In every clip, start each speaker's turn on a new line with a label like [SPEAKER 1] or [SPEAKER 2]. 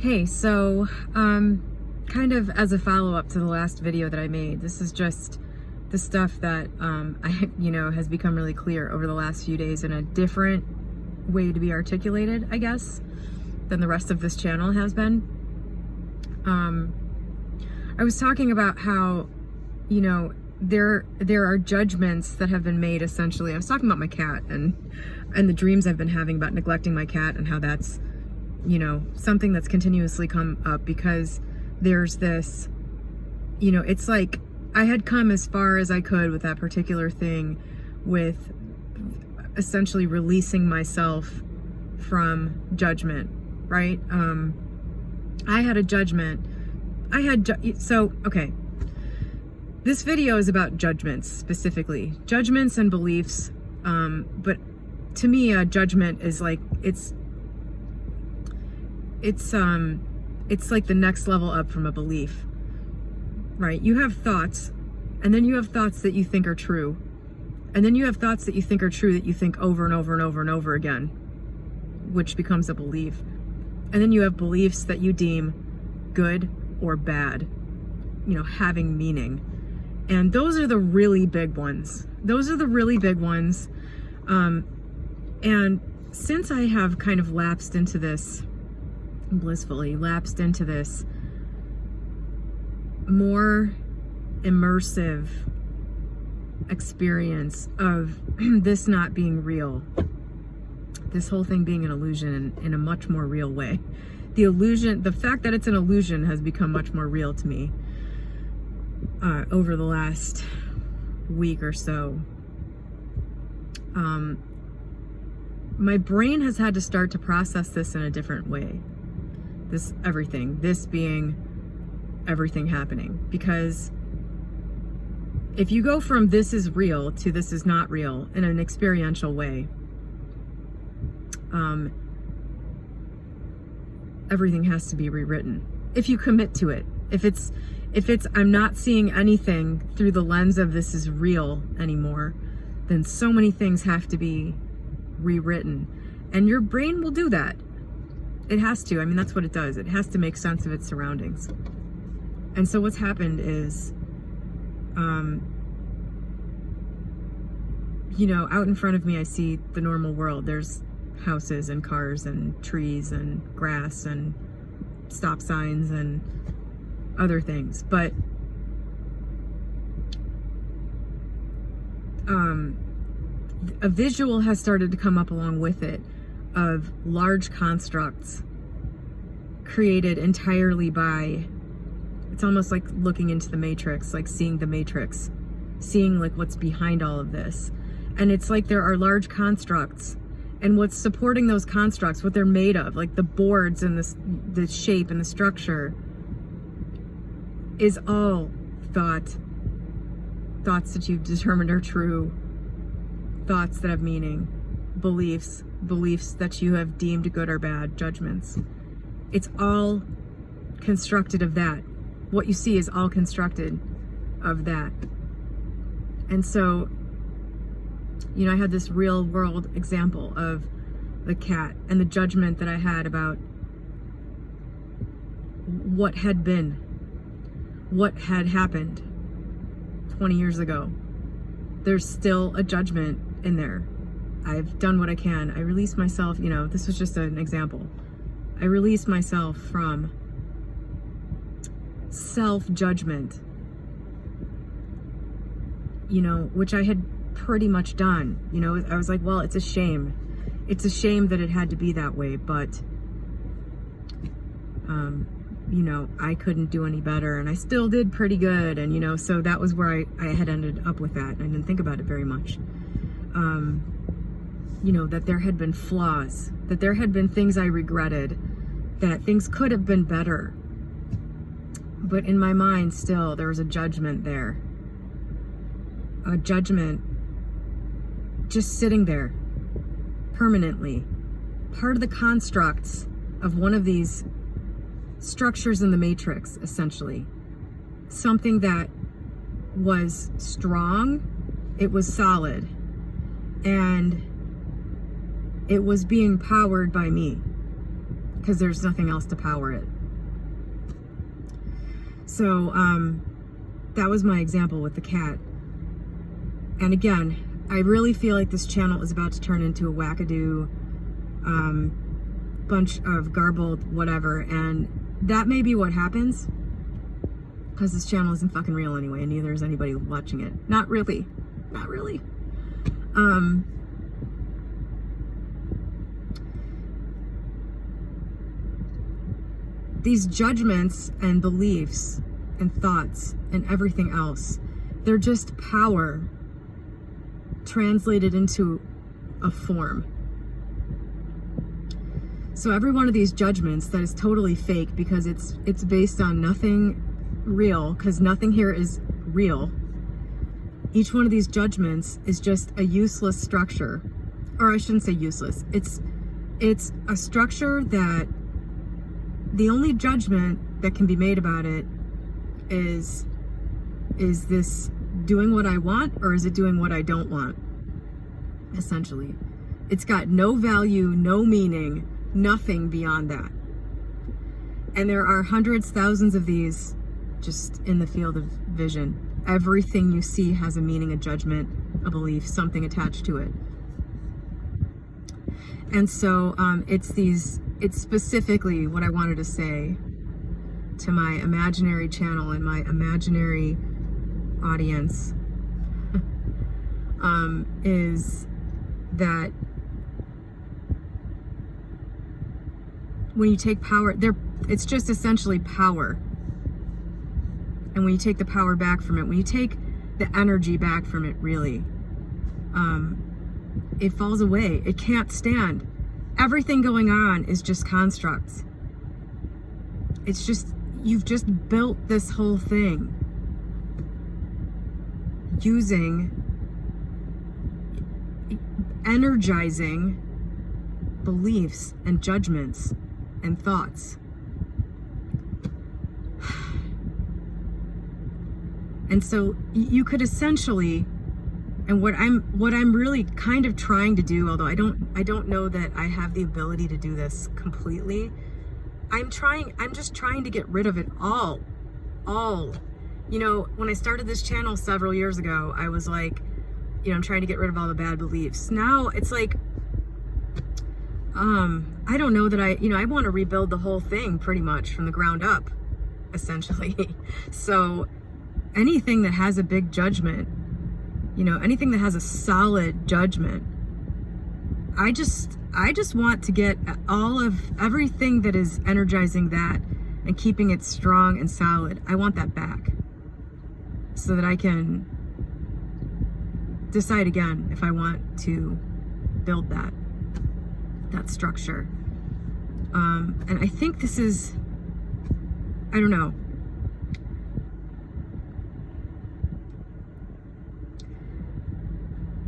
[SPEAKER 1] Hey, so kind of as a follow-up to the last video that I made, this is just the stuff that has become really clear over the last few days in a different way to be articulated, I guess, than the rest of this channel has been. I was talking about how, there are judgments that have been made essentially. I was talking about my cat and the dreams I've been having about neglecting my cat and how that's something that's continuously come up because there's this, it's like I had come as far as I could with that particular thing with essentially releasing myself from judgment, right? I had a judgment. Okay. This video is about judgments specifically. Judgments and beliefs. But to me, a judgment is like, it's like the next level up from a belief, right? You have thoughts, and then you have thoughts that you think are true, and then you have thoughts that you think are true that you think over and over and over and over again, which becomes a belief. And then you have beliefs that you deem good or bad, having meaning. And those are the really big ones. And since I have kind of blissfully lapsed into this more immersive experience of this not being real, this whole thing being an illusion in a much more real way. The fact that it's an illusion has become much more real to me over the last week or so. My brain has had to start to process this in a different way. This being everything happening. Because if you go from this is real to this is not real in an experiential way, everything has to be rewritten. If you commit to it. If it's I'm not seeing anything through the lens of this is real anymore, then so many things have to be rewritten. And your brain will do that. It has to. I mean, that's what it does. It has to make sense of its surroundings. And so what's happened is, out in front of me, I see the normal world. There's houses and cars and trees and grass and stop signs and other things. But a visual has started to come up along with it of large constructs created entirely by, it's almost like looking into the Matrix, like seeing the Matrix, seeing like what's behind all of this. And it's like there are large constructs, and what's supporting those constructs, what they're made of, like the boards and the shape and the structure, is all thoughts that you've determined are true, thoughts that have meaning, beliefs that you have deemed good or bad, judgments. It's all constructed of that. What you see is all constructed of that. And so, I had this real world example of the cat and the judgment that I had about what had been, what had happened 20 years ago. There's still a judgment in there. I've done what I can. I release myself, this was just an example. I release myself from self-judgment, which I had pretty much done. I was like, well, it's a shame. It's a shame that it had to be that way, but, I couldn't do any better, and I still did pretty good, and, so that was where I had ended up with that, and I didn't think about it very much. That there had been flaws, that there had been things I regretted, that things could have been better. But in my mind, still, there was a judgment there. A judgment just sitting there permanently. Part of the constructs of one of these structures in the Matrix, essentially. Something that was strong, it was solid, and it was being powered by me. because there's nothing else to power it. So that was my example with the cat. And again, I really feel like this channel is about to turn into a wackadoo bunch of garbled whatever, and that may be what happens, because this channel isn't fucking real anyway, and neither is anybody watching it. Not really. Not really. These judgments and beliefs and thoughts and everything else, they're just power translated into a form. So every one of these judgments that is totally fake, because it's based on nothing real, because nothing here is real. Each one of these judgments is just a useless structure. Or I shouldn't say useless. It's a structure that the only judgment that can be made about it is this doing what I want, or is it doing what I don't want? Essentially. It's got no value, no meaning, nothing beyond that. And there are hundreds, thousands of these just in the field of vision. Everything you see has a meaning, a judgment, a belief, something attached to it. And so it's specifically what I wanted to say to my imaginary channel and my imaginary audience is that when you take power, it's just essentially power. And when you take the power back from it, when you take the energy back from it, really, it falls away. It can't stand. Everything going on is just constructs. It's just, you've just built this whole thing using, energizing beliefs and judgments and thoughts. And so you could essentially, and what I'm really kind of trying to do, although I don't know that I have the ability to do this completely, I'm just trying to get rid of it all. You know, when I started this channel several years ago, I was like, you know, I'm trying to get rid of all the bad beliefs. Now it's like, I don't know that I want to rebuild the whole thing pretty much from the ground up, essentially. So anything that has a big judgment, you know, anything that has a solid judgment, I just want to get all of everything that is energizing that and keeping it strong and solid. I want that back so that I can decide again if I want to build that structure. And I think this is, I don't know.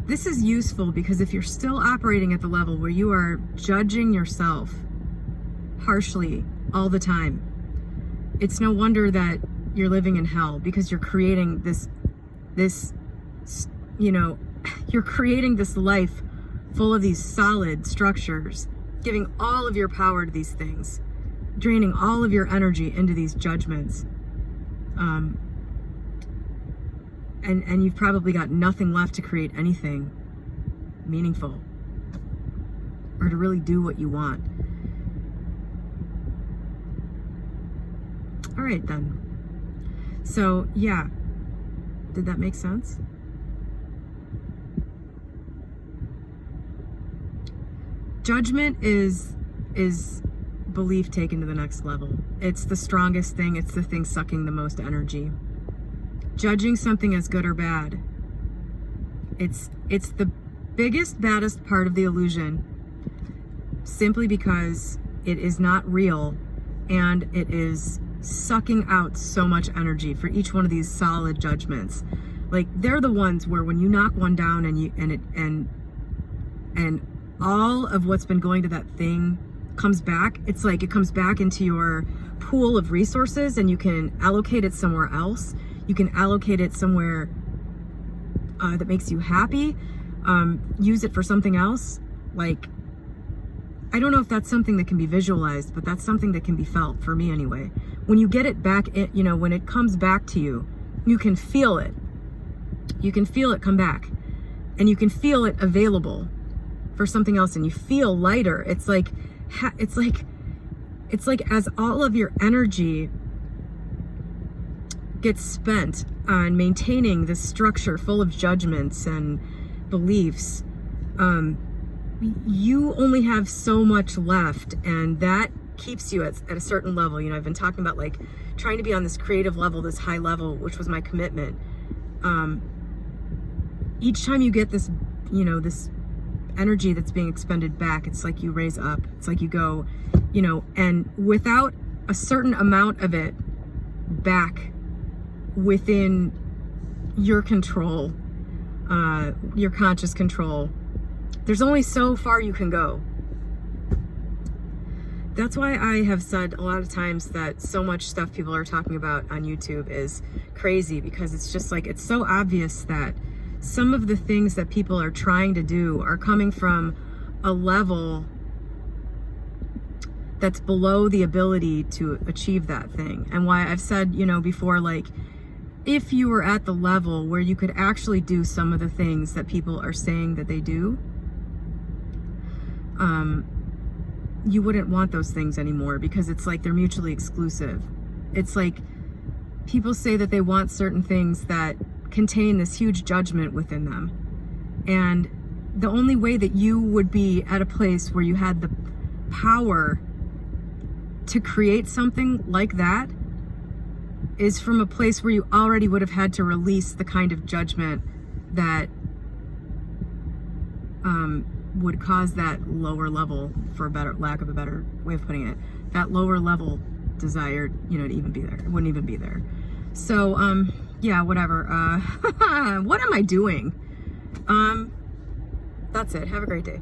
[SPEAKER 1] This is useful because if you're still operating at the level where you are judging yourself harshly all the time, it's no wonder that you're living in hell, because you're creating this, you know, you're creating this life full of these solid structures, giving all of your power to these things, draining all of your energy into these judgments. And you've probably got nothing left to create anything meaningful or to really do what you want. All right, then. So, yeah. Did that make sense? Judgment is belief taken to the next level. It's the strongest thing. It's the thing sucking the most energy. Judging something as good or bad, it's the biggest, baddest part of the illusion, simply because it is not real, and it is sucking out so much energy for each one of these solid judgments. Like, they're the ones where when you knock one down and all of what's been going to that thing comes back, it's like it comes back into your pool of resources, and you can allocate it somewhere else. You can allocate it somewhere that makes you happy. Use it for something else. Like, I don't know if that's something that can be visualized, but that's something that can be felt, for me anyway. When you get it back, you know, when it comes back to you, you can feel it. You can feel it come back, and you can feel it available for something else, and you feel lighter. It's like as all of your energy gets spent on maintaining this structure full of judgments and beliefs, you only have so much left, and that keeps you at a certain level. You know, I've been talking about like trying to be on this creative level, this high level, which was my commitment. Each time you get this, you know, this energy that's being expended back, it's like you raise up. It's like you go, you know, and without a certain amount of it back within your control, your conscious control, there's only so far you can go. That's why I have said a lot of times that so much stuff people are talking about on YouTube is crazy, because it's just like, it's so obvious that some of the things that people are trying to do are coming from a level that's below the ability to achieve that thing. And why I've said, you know, before, like, if you were at the level where you could actually do some of the things that people are saying that they do, you wouldn't want those things anymore, because it's like they're mutually exclusive. It's like people say that they want certain things that contain this huge judgment within them. And the only way that you would be at a place where you had the power to create something like that is from a place where you already would have had to release the kind of judgment that would cause that lower level, for a better lack of a better way of putting it, that lower level desire, you know, to even be there. It wouldn't even be there. So yeah, whatever. What am I doing? That's it. Have a great day.